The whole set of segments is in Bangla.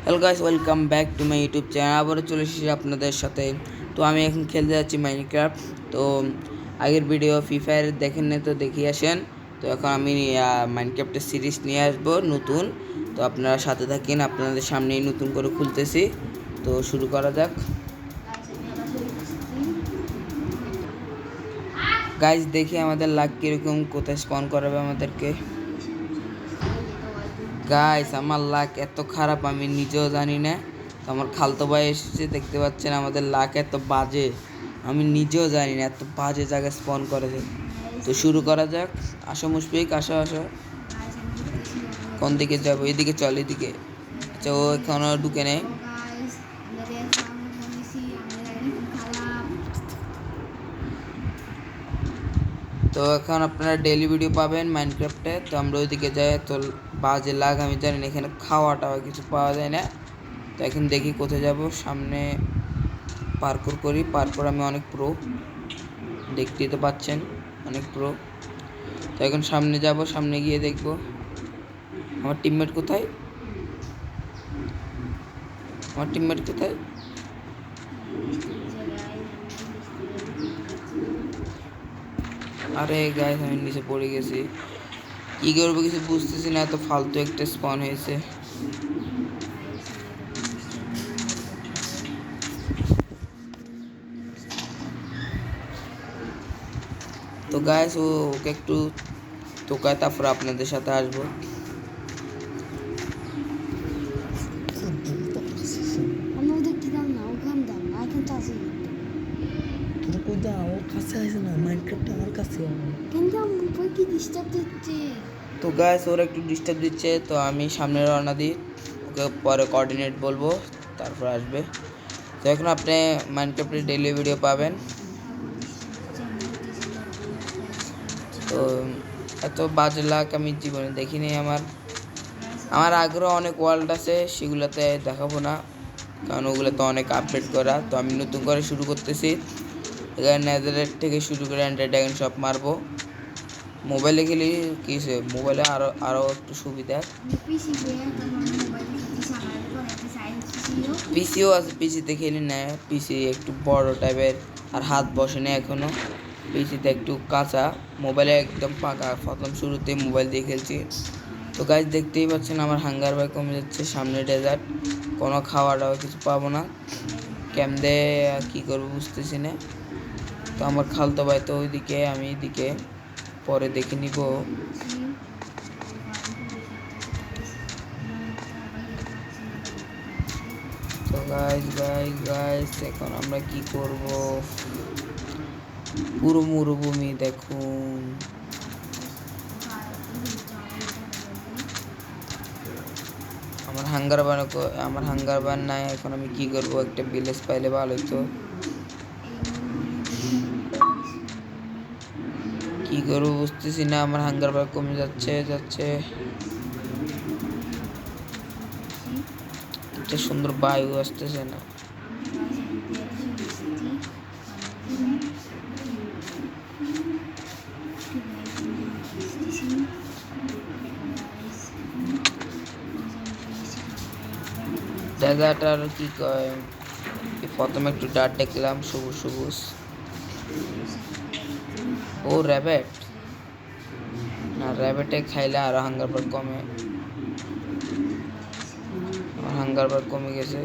Hello guys, welcome back to my YouTube channel. আবারও চলে এসেছি আপনাদের সাথে। তো আমি এখন খেলতে যাচ্ছি মাইনক্রাফট। তো আগের ভিডিও ফ্রি ফায়ার দেখেন না, তো দেখিয়ে আসেন। তো এখন আমি মাইনক্রাফটের সিরিজ নিয়ে আসবো নতুন। তো আপনারা সাথে থাকেন, আপনাদের সামনেই নতুন করে খুলতেছি। তো শুরু করা যাক। গাইস দেখি আমাদের লাক কীরকম, কোথায় স্পন করাবে আমাদেরকে। গাইস আমার লাক এত খারাপ আমি নিজেও জানি না। তো আমার খালতো ভাই এসেছে, দেখতে পাচ্ছেন আমাদের লাক এত বাজে, আমি নিজেও জানি না, এত বাজে জায়গায় স্পন করেছে। তো শুরু করা যাক। আসো মুশফিক, আসো আসো। কোন দিকে যাবো? এদিকে চল, এদিকে। আচ্ছা, ও এখনো ঢুকে নেই। তো এখন আপনারা ডেইলি ভিডিও পাবেন মাইনক্রাফটে। তো আমরা ওইদিকে যাই। তো বাজে লাগ আমি জানি না, এখানে খাওয়া টাওয়া কিছু পাওয়া যায় না। তো এখন দেখি কোথায় যাব। সামনে পার্কর করি, পার্কর আমি অনেক প্রো, দেখতেই তো পাচ্ছেন অনেক প্রো। তো এখন সামনে যাব, সামনে গিয়ে দেখব আমার টিমমেট কোথায়, আমার টিমমেট কোথায়। আরে গাইস আমি নিচে পড়ে গেছি, কি করবো কিছু বুঝতেছি না, এত ফালতু একটা স্পন হয়েছে। তো গাইস ওকে একটু তোকায়, তারপর আপনাদের সাথে আসবো। তো গাইস ওরা একটু ডিস্টার্ব দিচ্ছে, তো আমি সামনে রওনা দিই, ওকে পরে কোঅর্ডিনেট বলবো, তারপর আসবে। তো এখন আপনি মাইনক্রাফটের ডেইলি ভিডিও পাবেন। তো এত বাজে লাক আমি জীবনে দেখিনি। আমার আগ্রহ অনেক ওয়ার্ল্ড আছে, সেগুলোতে দেখাবো না, কারণ ওগুলো তো অনেক আপডেট করা। তো আমি নতুন করে শুরু করতেছি। এখানে নেদারল্যান্ড থেকে শুরু করে এন্ডার ড্রাগন সব মারবো। মোবাইলে খেলি কি, মোবাইলে আরও একটু সুবিধা। পিসিও আছে, পিসিতে খেলি না, পিসি একটু বড় টাইপের, আর হাত বসে না এখনো। পিসিতে একটু কাঁচা, মোবাইলে একদম পাকা, প্রথম শুরুতে মোবাইল দিয়ে খেলছি। তো গাইজ দেখতেই পাচ্ছেন আমার হাঙ্গার ভাই কমে যাচ্ছে, সামনে ডেজার্ট, কোনো খাওয়া দাওয়া কিছু পাবো না, কেমদে কী করবো বুঝতেছি না। তো আমার খালতো ভাই তো ওইদিকে, আমি এদিকে, পরে দেখে নিব। তো গাইস এখন আমরা কি করব, পুরো মরুভূমি দেখুন। আমার হাঙ্গার বান নাই, এখন আমি কি করব, একটা ভিলেজ পাইলে ভালো হতো। কি করবো বুঝতেছি না, আমার হাঙ্গার বান কমে যাচ্ছে। একটা সুন্দর বায়ু আসতেছে না। ডেজার্ট আর কি কয়, প্রথমে একটু ডার্ট দেখলাম, সবুজ। ও র্যাবেট, না র্যাবেটে খাইলে আরো হাঙ্গার বার কমে, আমার হাঙ্গার বার কমে গেছে।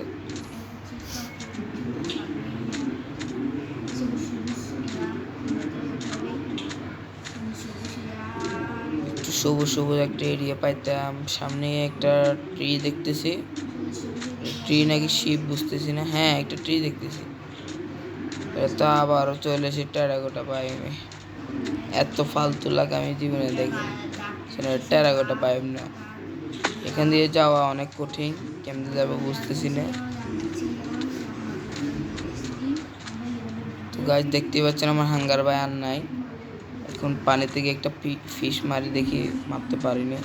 একটু সবুজ একটা এরিয়া পাইতাম। সামনে একটা ট্রি দেখতেছি, ট্রি নাকি শিপ বুঝতেছি না, হ্যাঁ একটা ট্রি দেখতেছি। তো আবারও চলে এসে টেরাকোটা পাই আমি, এত ফালতু লাগে আমি জীবনে দেখি সেটা, টেরাকোটা পাই না। এখান দিয়ে যাওয়া অনেক কঠিন, কেমনে যাবো বুঝতেছি না। তো গাছ দেখতে পাচ্ছেন আমার হাঙ্গার ভাই আর নাই। এখন পানি থেকে একটা ফিশ মারি, দেখি মারতে পারিনি।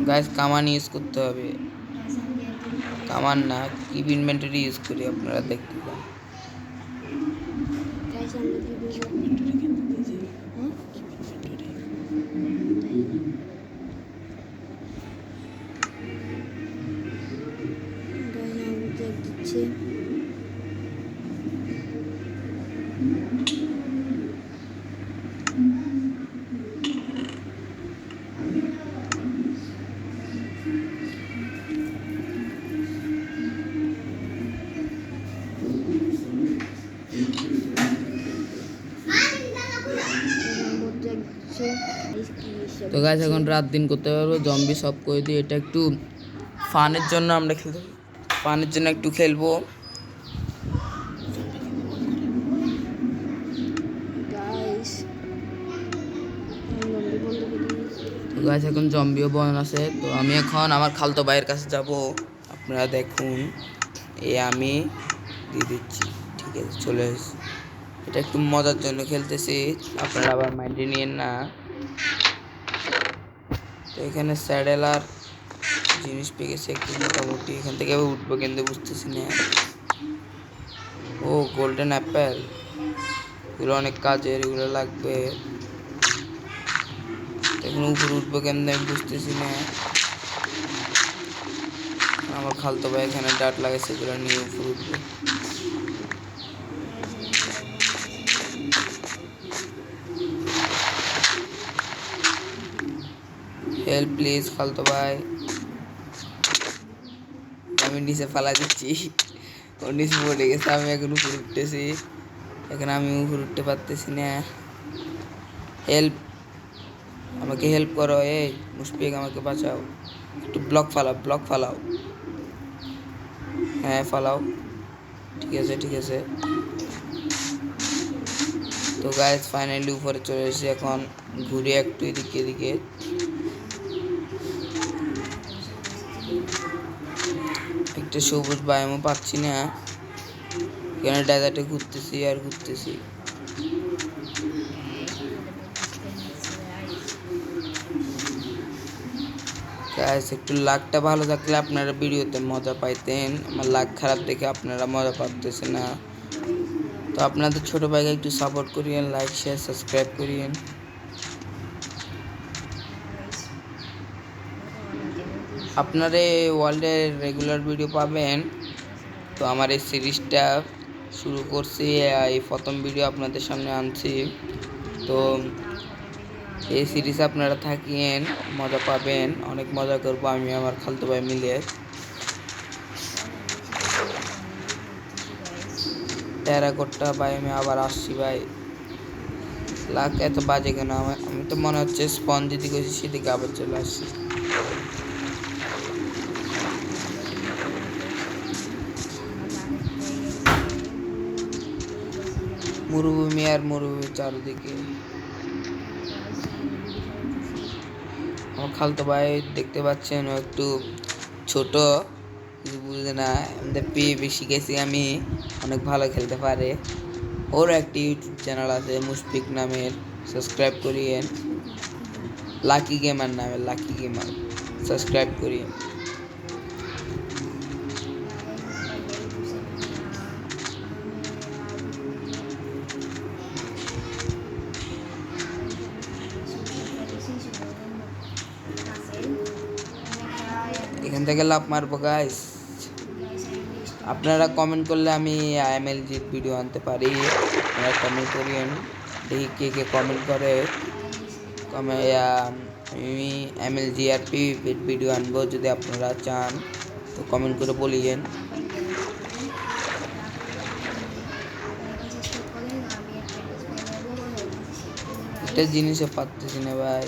গাছ কামান ইউজ করতে হবে, কামান না কিপ ইনভেন্টরি ইউজ করি, আপনারা দেখতে পান। তো গাইস এখন রাত দিন করতে পারবো, জম্বি সব করে দিই। এটা একটু ফানের জন্য আমরা খেলতে, ফানের জন্য একটু খেলবো। তো গাইস এখন জম্বিও বন আছে। তো আমি এখন আমার খালতো ভাইয়ের কাছে যাব, আপনারা দেখুন। আমি দিয়ে দিচ্ছি, ঠিক আছে চলে এসেছি। এটা একটু মজার জন্য খেলতেছি, আপনারা আবার মাইন্ডে নিয়েন না। তো এখানে স্যাডেল আর জিনিস পেয়ে গেছে একটু মোটামুটি, এখান থেকে উঠবো কিন্তু বুঝতেছি না। ও গোল্ডেন অ্যাপেল, এগুলো অনেক কাজের, এগুলো লাগবে। এখন উপরে উঠবো কেমন আমি বুঝতেছি না। আমার খালতো ভাই এখানে ডাট লাগাইছে, এগুলো নিয়ে উপরে উঠবো। হেল্প প্লিজ খালতো ভাই, আমি নিচে ফালা দিচ্ছি, ও নিচে পড়ে গেছে, আমি এখন উপরে উঠতেছি। এখন আমি উপরে উঠতে পারতেছি না। হেল্প, আমাকে হেল্প করো, এই মুশফিক আমাকে বাঁচাও। একটু ব্লক ফালাও, ব্লক ফালাও, হ্যাঁ ফালাও, ঠিক আছে ঠিক আছে। তো গাইস ফাইনালি উপরে চলে এসেছি, এখন ঘুরে একটু এদিকে এদিকে। একটা সবুজ বায়ামও পাচ্ছি না, এখানে ডেজার্টে ঘুরতেছি আর ঘুরতেছি। গাইস একটু লাকটা ভালো থাকলে আপনারা ভিডিওতে মজা পাইতেন, আমার লাক খারাপ দেখে আপনারা মজা পাচ্ছেন না। তো আপনাদের ছোট ভাইকে একটু সাপোর্ট করিয়েন, লাইক শেয়ার সাবস্ক্রাইব করিয়েন। আপনারা ওয়ার্ল্ডের রেগুলার ভিডিও পাবেন। তো আমার এই সিরিজটা শুরু করছি, এই প্রথম ভিডিও আপনাদের সামনে আনছি। তো এই সিরিজ আপনারা থাকিয়েন, মজা পাবেন, অনেক মজা করবো আমি আমার খালতো ভাই মিলে। টেরাকোটটা ভাই আমি আবার আসছি ভাই, লাখ এত বাজে কেন? আমি তো মনে হচ্ছে স্পঞ্জ যেদিকে গেছি সেদিকে আবার চলে আসছি। মরুভূমি আর মরুভূমি চারদিকে। আমার খালতো ভাই দেখতে পাচ্ছেন ও একটু ছোট, কিছু বুঝে না, আমাদের পেয়ে শিখেছি আমি, অনেক ভালো খেলতে পারে। ওর একটি ইউটিউব চ্যানেল আছে মুশফিক নামের, সাবস্ক্রাইব করিয়েন। লাকি গেমার নামে, লাকি গেমার, সাবস্ক্রাইব করিয়েন। এখান থেকে লাভ মারবো গাইস, আপনারা কমেন্ট করলে আমি এমএলজির ভিডিও আনতে পারি। আপনারা কমেন্ট করিয়েন, দেখি কে কে কমেন্ট করে। আমি এমএলজি আর পিভিপির ভিডিও আনবো, যদি আপনারা চান তো কমেন্ট করে বলিয়েন। একটা জিনিসও পাচ্ছি না ভাই,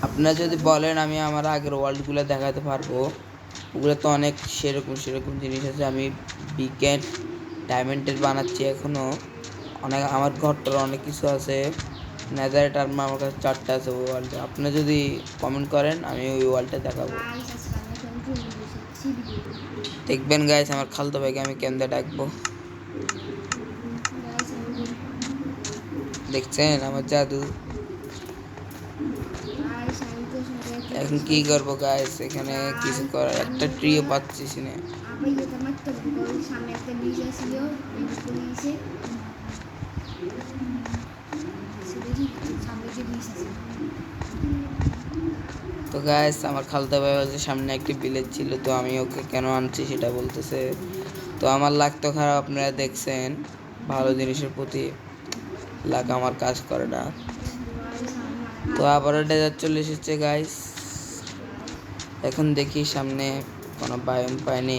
আপনারা যদি বলেন আমি আমার আগের ওয়ার্ল্ডগুলো দেখাতে পারবো। ওগুলো তো অনেক সেরকম সেরকম জিনিস আছে, আমি বিকেট ডায়মন্ডের বানাচ্ছি এখনও, অনেক আমার ঘরটার অনেক কিছু আছে। নেদারেট আর্মা আমার কাছে 4টা আছে ওই ওয়ার্ল্ডে। আপনি যদি কমেন্ট করেন আমি ওই ওয়ার্ল্ডটা দেখাবো। দেখবেন গাইস আমার খালতো ভাইকে আমি কেমনে ডাকবো, দেখছেন আমার জাদু। এখন কি করবো গাইস, এখানে কিছু করার, একটা ট্রিও পাচ্ছিস না। তো গাইস আমার খালতা ভাই বলছে সামনে একটি ভিলেজ ছিল, তো আমি ওকে কেন আনছি সেটা বলতেছে। তো আমার লাক তো খারাপ, আপনারা দেখছেন, ভালো জিনিসের প্রতি লাক আমার কাজ করে না। তো আবারও ডেজার্ট চলে এসেছে গাইস, এখন দেখি সামনে কোনো বায়ম পাইনি।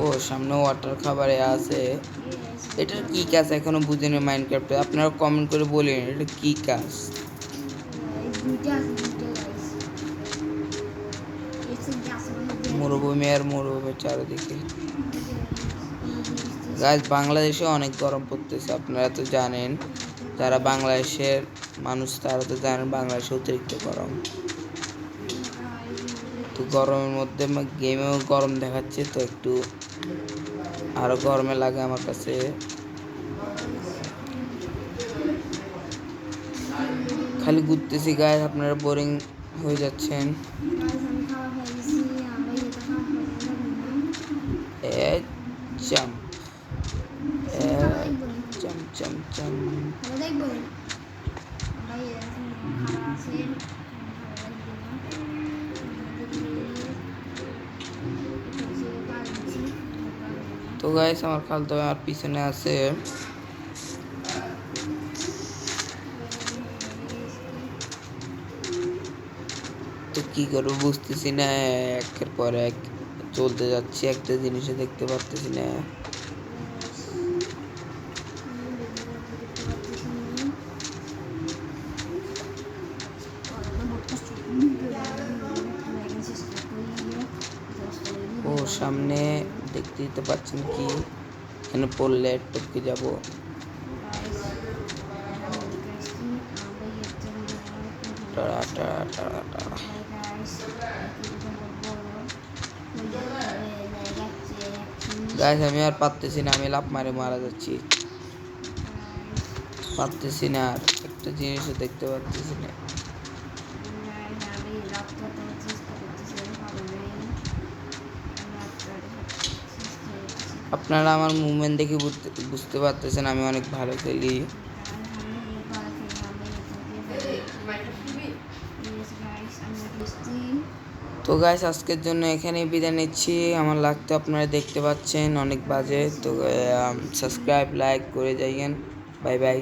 ও সামনে ওয়াটার খাবারে আছে। এটার কি কাজ এখনো বুঝিনি মাইনক্রাফটে, আপনারা কমেন্ট করে বলেন এটা কি কাজ। মরুভূমি আর মরুভূমির চারিদিকে। গাইস বাংলাদেশে অনেক গরম পড়তেছে, আপনারা তো জানেন, যারা বাংলাদেশের মানুষ তারা তো জানেন বাংলাদেশে অতিরিক্ত গরম। তো গরমের মধ্যে গেমেও গরম দেখাচ্ছে, তো একটু আরো গরমে লাগে আমার কাছে। খালি ঘুরতেছি গাইস, আপনারা বোরিং হয়ে যাচ্ছেন। Jump jump jump jump. তো গাইস আমার খালতো আমার পিছনে আছে। তো কি করবো বুঝতেছি না, একের পর এক চলতে যাচ্ছি, একটা জিনিসে দেখতে পারতেছি না। ও সামনে দেখতে পাচ্ছেন কি, এখানে পড়লে টপকে যাব। গাইস আমি আর পারতেছি না, আমি লাফ মারে মারা যাচ্ছি, পারতেছি না, আর একটা জিনিসও দেখতে পারতেছি না। আপনারা আমার মুভমেন্ট দেখে বুঝতে পারতেছেন আমি অনেক ভালো খেলি। তো গাইস আজকের জন্য এখানেই বিদায় নিচ্ছি। আমার লাগতো আপনারা দেখতে পাচ্ছেন অনেক বাজে। তো সাবস্ক্রাইব লাইক করে যাইয়েন। Bye bye.